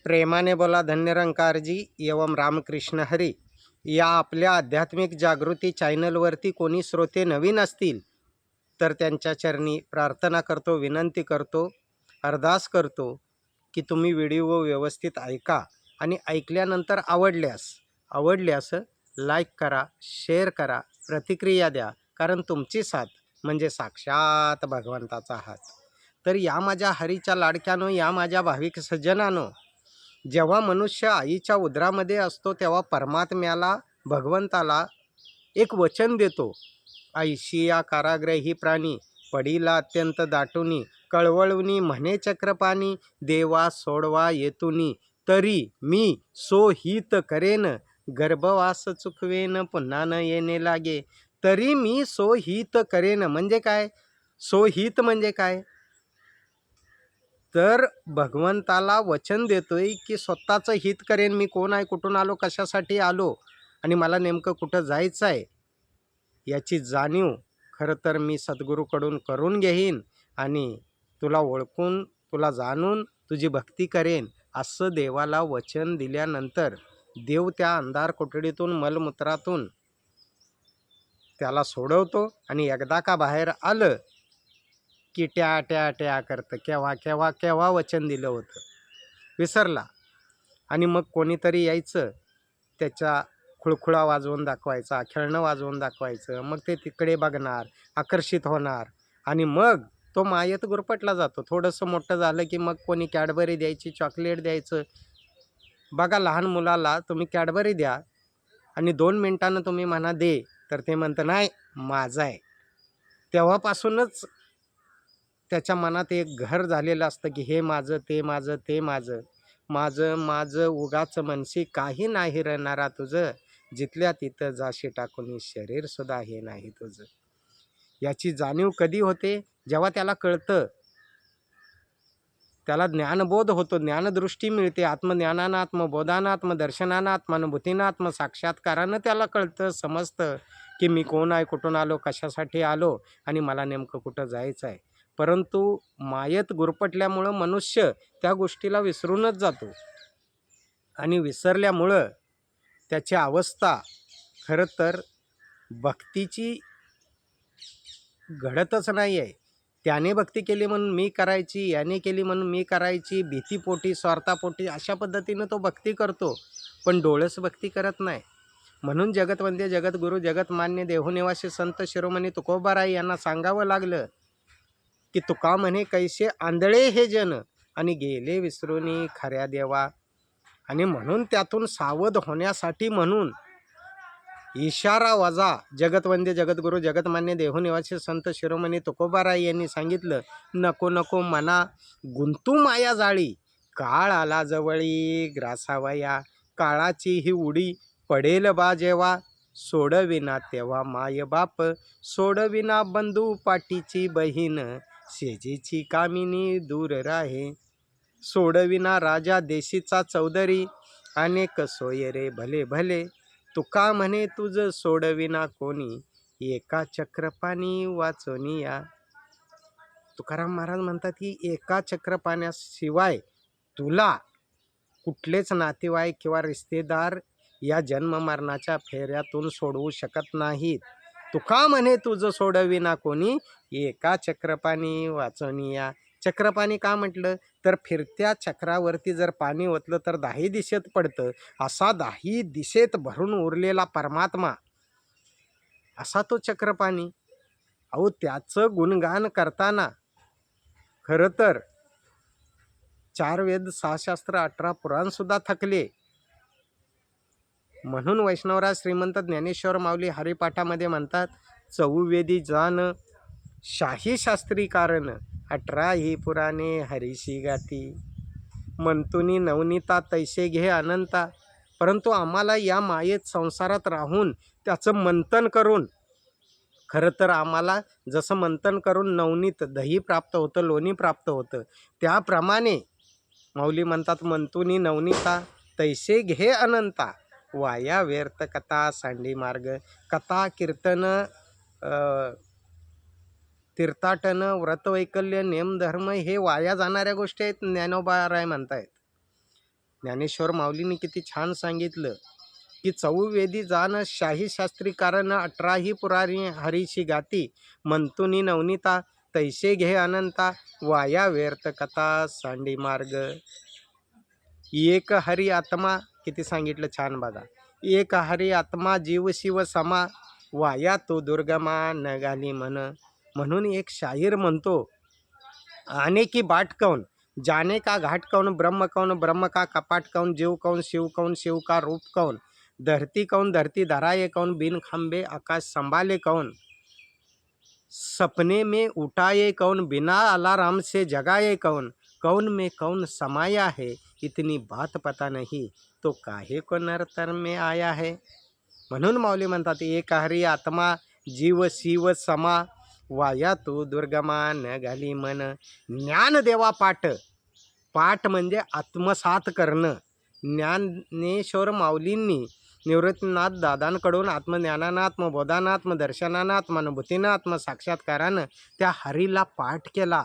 प्रेमाने बोला धन्यरंकारजी एवं रामकृष्ण हरी. या आपल्या आध्यात्मिक जागृती चॅनलवरती कोणी श्रोते नवीन असतील तर त्यांच्या चरणी प्रार्थना करतो, विनंती करतो, अरदास करतो की तुम्ही व्हिडिओ व्यवस्थित ऐका आणि ऐकल्यानंतर आवडल्यास लाईक करा, शेअर करा, प्रतिक्रिया द्या. कारण तुमची साथ म्हणजे साक्षात भगवंताचा हात. तर या माझ्या हरीच्या लाडक्यानो, या माझ्या भाविक सज्जनानो, जेव्हा मनुष्य आईच्या उदरामध्ये असतो तेव्हा परमात्म्याला, भगवंताला एक वचन देतो. ऐशिया काराग्रही प्राणी पडीला अत्यंत दाटुनी, कळवळुनी म्हणे चक्रपाणी, देवा सोडवा येतुनी, तरी मी सोहित करेन, गर्भवास चुकवेन, पुन्हा न येणे लागे. तरी मी सोहित करेन म्हणजे काय? सोहित म्हणजे काय? तर भगवंताला वचन देतोय की स्वतःचं हित करेन. मी कोण आहे, कुठून आलो, कशासाठी आलो आणि मला नेमकं कुठं जायचं आहे याची जाणीव खरं तर मी सद्गुरूकडून करून घेईन आणि तुला ओळखून, तुला जाणून तुझी भक्ती करेन असं देवाला वचन दिल्यानंतर देव त्या अंधार कोठडीतून, मलमूत्रातून त्याला सोडवतो आणि एकदा का बाहेर आलं की ट्या ट्या ट्या करतं. केव्हा केव्हा केव्हा वचन दिलं होतं विसरला. आणि मग कोणीतरी यायचं, त्याच्या खुळखुळा वाजवून दाखवायचा, खेळणं वाजवून दाखवायचं. मग ते तिकडे बघणार, आकर्षित होणार आणि मग तो मायेत गुरफटला जातो. थोडंसं मोठं झालं की मग कोणी कॅडबरी द्यायची, चॉकलेट द्यायचं. बघा, लहान मुलाला तुम्ही कॅडबरी द्या आणि 2 मिनिटानं तुम्ही म्हणा दे, तर ते म्हणतं नाही माझं आहे. तेव्हापासूनच त्याच्या मनात एक घर झालेलं असतं की हे माझं, ते माझं, ते माझं. माझं माझं उगाच मनसी काही नाही राहणारा तुझं, जिथल्या तिथं जाशी टाकून शरीर सुद्धा हे नाही तुझं. याची जाणीव कधी होते? जेव्हा त्याला कळतं, त्याला ज्ञानबोध होतो, ज्ञानदृष्टी मिळते. आत्मज्ञानानं, आत्मबोधानं, आत्मदर्शनानं, आत्मानुभूतीनं, आत्मसाक्षात्कारानं त्याला कळतं, समजतं की मी कोण आहे, कुठून आलो, कशासाठी आलो आणि मला नेमकं कुठं जायचं आहे. परंतु मायेत गुरफटल्यामुळं मनुष्य त्या गोष्टीला विसरूनच जातो आणि विसरल्यामुळं त्याची अवस्था खरं तर भक्तीची घडतच नाही आहे. त्याने भक्ती केली म्हणून मी करायची, याने केली म्हणून मी करायची, भीतीपोटी, स्वार्थापोटी अशा पद्धतीनं तो भक्ती करतो, पण डोळस भक्ती करत नाही. म्हणून जगतवंद्य, जगद्गुरू, जगतमान्य, देहूनिवासी संत शिरोमणी तुकोबाराय यांना सांगावं लागलं की तुका म्हणे कैसे आंधळे हे जन आणि गेले विसरूनी खऱ्या देवा. आणि म्हणून त्यातून सावध होण्यासाठी म्हणून इशारा वजा जगतवंद्य, जगद्गुरू, जगतमान्य, देहूनिवासी संत शिरोमणी तुकोबाराय यांनी सांगितलं, नको नको मना गुंतू माया जाळी, काळ आला जवळी ग्रासावया, काळाची ही उडी पडेल बा जेव्हा, सोडविना तेव्हा माय बाप, सोडविना बंधू पाटीची बहीण, शेजीची कामिनी दूर राहे, सोडविना राजा देशीचा चौधरी, अनेक सोय रे भले भले, तुका म्हणे तुझ सोडविना कोणी, एका चक्रपाणी वाचोनिया. तुकाराम महाराज म्हणतात की एका चक्रपाण्याशिवाय तुला कुठलेच नातेवाईक किंवा रिश्तेदार या जन्म मरणाच्या फेऱ्यातून सोडवू शकत नाहीत. तुका म्हणे तुझं सोडविना कोणी, एका चक्रपाणी वाचोनिया. चक्रपाणी का म्हटलं तर फिरत्या चक्रावरती जर पाणी ओतलं तर 10 दिशेत पडतं. असा 10 दिशेत भरून उरलेला परमात्मा, असा तो चक्रपाणी. अहो, त्याचं गुणगान करताना खरं तर 4 वेद, 6 शास्त्र, 18 पुराण सुद्धा थकले. म्हणून वैष्णवराज श्रीमंत ज्ञानेश्वर माऊली हरिपाठामध्ये म्हणतात, चौवेदी जान शाही शास्त्री कारण, 18 ही पुराणे हरीशी गाती, म्हणतुनी नवनीता तैसे घे अनंता. परंतु आम्हाला या मायेत संसारात राहून त्याचं मंथन करून, खरं तर आम्हाला जसं मंथन करून नवनीत दही प्राप्त होतं, लोणी प्राप्त होतं, त्याप्रमाणे माऊली म्हणतात, म्हणतुनी नवनीता तैसे घे अनंता, वाया व्यर्थ कथा सांडी मार्ग. कथा, कीर्तन, तीर्थाटन, व्रतवैकल्य, नेमधर्म हे वाया जाणाऱ्या गोष्टी आहेत, ज्ञानोबा राय म्हणतायत. ज्ञानेश्वर माऊलींनी किती छान सांगितलं की चौवेदी जाण शाही शास्त्री कारण 18ही पुरारी हरीची गाती म्हणतुनी नवनीता तैसे घे अनंता वाया व्यर्थ कथा सांडी मार्ग. एक हरी आत्मा किती सांगितलं छान बघा. एक हरी आत्मा जीव शिव समा वाया तो दुर्गमा न घाली मन. म्हणून एक शाहीर म्हणतो आने की बाट कौन जाने का घाट कौन ब्रह्म कौन ब्रह्म का कपाट कौन जीव कौन शिव का रूप कौन धरती कौन धरती धराए कौन बिन खंबे आकाश संभाले कौन सपने में उठाए कौन बिना अलार्म से जगाए कौन कौन में कौन समाया है इतनी बात पता नहीं तो काहे को नरतर में आया है. म्हणून माऊली म्हणतात एक हरी आत्मा जीव शिव समा वाया तू दुर्गमा न घाली मन. ज्ञानदेवा पाठ. पाठ म्हणजे आत्मसात करणं. ज्ञानेश्वर माऊलींनी निवृत्तीनाथ दादांकडून आत्मज्ञानानं आत्मबोधानं आत्मदर्शनानं आत्मानुभूतीनं आत्मसाक्षात्कारानं त्या हरीला पाठ केला.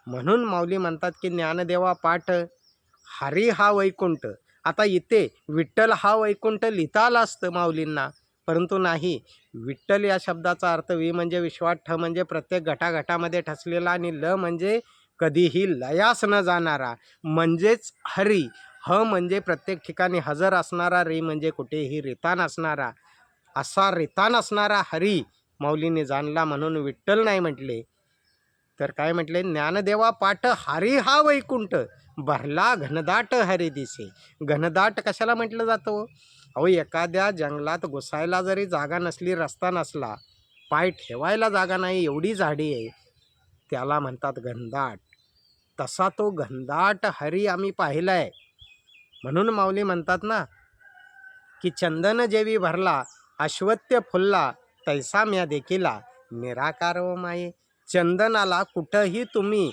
म्हणून माऊली म्हणतात की ज्ञानदेवा पाठ हरी हा वैकुंठ. आता इथे विठ्ठल हा वैकुंठ लिहिता आला असतं माऊलींना, परंतु नाही. विठ्ठल या शब्दाचा अर्थ वि म्हणजे विश्वात, ठ म्हणजे प्रत्येक घटाघटामध्ये ठसलेला आणि ल म्हणजे कधीही लयास न जाणारा म्हणजेच हरी. ह म्हणजे प्रत्येक ठिकाणी हजर असणारा, रे म्हणजे कुठेही रिता नसणारा. असा रिता नसणारा हरी माऊलीने जाणला म्हणून विठ्ठल नाही म्हटले तर काय म्हटले ज्ञानदेवा पाठ हरी हा वैकुंठ भरला घनदाट हरी दिसे. घनदाट कशाला म्हटलं जातं? अहो एखाद्या जंगलात घुसायला जरी जागा नसली, रस्ता नसला, पाय ठेवायला जागा नाही, एवढी झाडी आहे, त्याला म्हणतात घनदाट. तसा तो घनदाट हरी आम्ही पाहिलाय. म्हणून माऊली म्हणतात ना की चंदन जेवी भरला अश्वत्य फुलला तैसा म्या देखिला निराकार व माये. चंदनाला कुठंही तुम्ही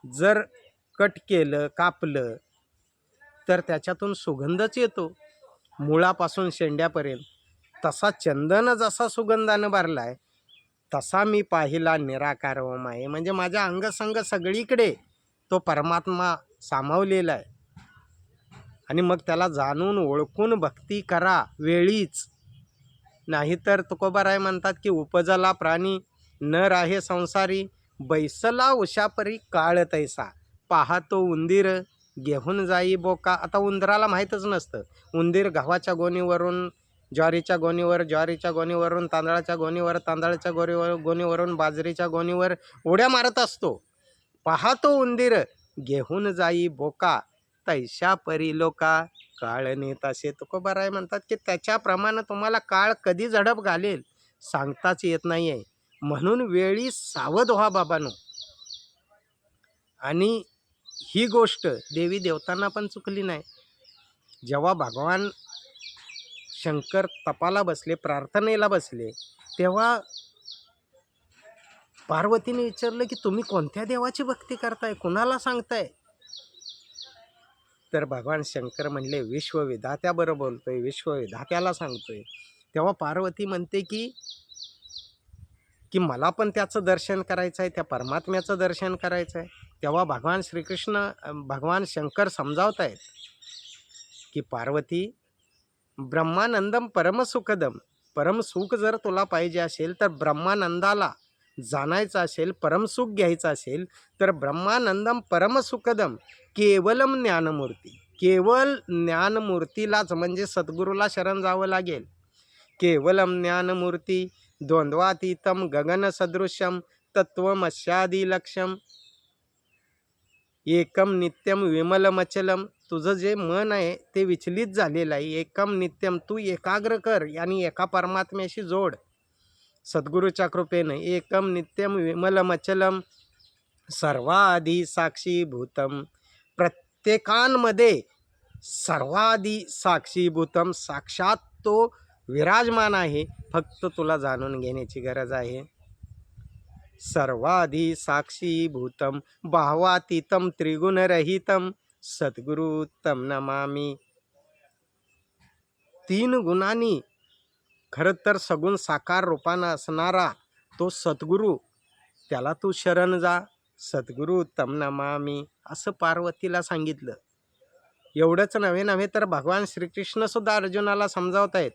जर कट केलं, कापलं तर त्याच्यातून सुगंधच येतो मुळापासून शेंड्यापर्यंत. तसा चंदन जसा सुगंधानं भरलाय तसा मी पाहिला निराकार व माये. म्हणजे माझ्या अंगसंग सगळीकडे तो परमात्मा सामावलेला आहे. आणि मग त्याला जाणून ओळखून भक्ती करा वेळीच. नाहीतर तुकोबाराय म्हणतात की उपजला प्राणी न राहे संसारी बैसला उशापरी काळ तैसा पाहतो उंदीर घेऊन जाई बोका. आता उंदराला माहीतच नसतं. उंदीर गव्हाच्या गोणीवरून ज्वारीच्या गोणीवर, ज्वारीच्या गोणीवरून तांदळाच्या गोणीवर, तांदळाच्या गोणीवरून बाजरीच्या गोणीवर उड्या मारत असतो. पाहतो उंदीर घेऊन जाई बोका तैशा परी लोका काळ नेत असे. तुकोबाराय म्हणतात की त्याच्याप्रमाणे तुम्हाला काळ कधी झडप घालेल सांगताच येत नाही आहे. म्हणून वेळी सावध व्हा बाबांनो. आणि ही गोष्ट देवी देवतांना पण चुकली नाही. जेव्हा भगवान शंकर तपाला बसले, प्रार्थनेला बसले, तेव्हा पार्वतीने विचारलं की तुम्ही कोणत्या देवाची भक्ती करताय, कुणाला सांगताय? तर भगवान शंकर म्हणले विश्वविधात्याबरोबर बोलतोय, विश्वविधात्याला सांगतोय. तेव्हा पार्वती म्हणते की मला पण त्याचं दर्शन करायचं आहे, त्या परमात्म्याचं दर्शन करायचं आहे. तेव्हा भगवान श्रीकृष्ण, भगवान शंकर समजावत आहेत की पार्वती ब्रह्मानंदम परमसुखदम. परमसुख जर तुला पाहिजे असेल तर ब्रह्मानंदाला जाणायचं असेल, परमसुख घ्यायचं असेल तर ब्रह्मानंदम परमसुखदम केवलम ज्ञानमूर्ती. केवळ ज्ञानमूर्तीलाच म्हणजे सद्गुरूला शरण जावं लागेल. केवलम ज्ञानमूर्ती द्वंद्वातीतम गगन सदृश्यम तत्वमस्यादी लक्ष्यम एकम नित्यम विमलमचलम. तुझं जे मन आहे ते विचलित झालेलं आहे. एकम नित्यम, तू एकाग्र कर आणि एका परमात्म्याशी जोड सद्गुरूच्या कृपेनं. एकम नित्यम विमलमचलम सर्वाधी साक्षीभूतम. प्रत्येकांमध्ये सर्वाधी साक्षीभूतम, साक्षात तो विराजमान आहे. फक्त तुला जाणून घेण्याची गरज आहे. सर्वाधी साक्षीभूतम भावातीतम त्रिगुणरहितम सद्गुरु तम नमामि. 3 गुणांनी खरं तर सगुण साकार रूपानं असणारा तो सद्गुरू, त्याला तू शरण जा. सद्गुरु तम नमामि असं पार्वतीला सांगितलं. एवढंच नव्हे तर भगवान श्रीकृष्णसुद्धा अर्जुनाला समजावत आहेत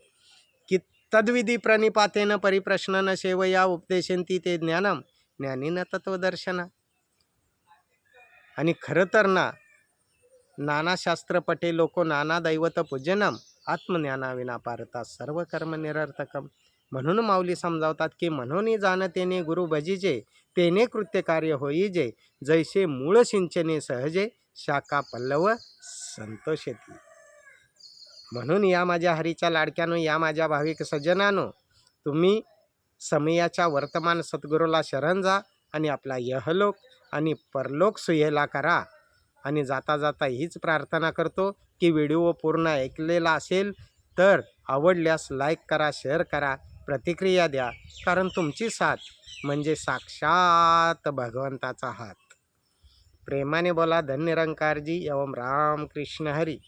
की तद्विधी प्रणिपातेन परिप्रश्न न सेवया उपदेशंती ते ज्ञानम ज्ञानीन तत्वदर्शना. आणि खरं तर नाना शास्त्र पटे लोको नाना दैवत पूजनम आत्मज्ञानाविना पारता सर्व कर्म निरर्थकम. म्हणून माऊली समजावतात की म्हणून जाणतेने गुरु भजीजे तेने कृत्य कार्य होईजे जैसे मूळ सिंचने सहजे शाखा पल्लव संतोषेती. म्हणून या माझ्या हरीच्या लाडक्यानो, या माझ्या भाविक सज्जनानो, तुम्ही समयाच्या वर्तमान सद्गुरूला शरण जा आणि आपला यहलोक आणि परलोक सुहेला करा. आणि जाता जाता हीच प्रार्थना करतो की व्हिडिओ पूर्ण ऐकलेला असेल तर आवडल्यास लाईक करा, शेअर करा, प्रतिक्रिया द्या. कारण तुमची साथ म्हणजे साक्षात भगवंताचा हात. प्रेमाने बोला. धन्य निरंकारजी एवं राम कृष्ण हरी.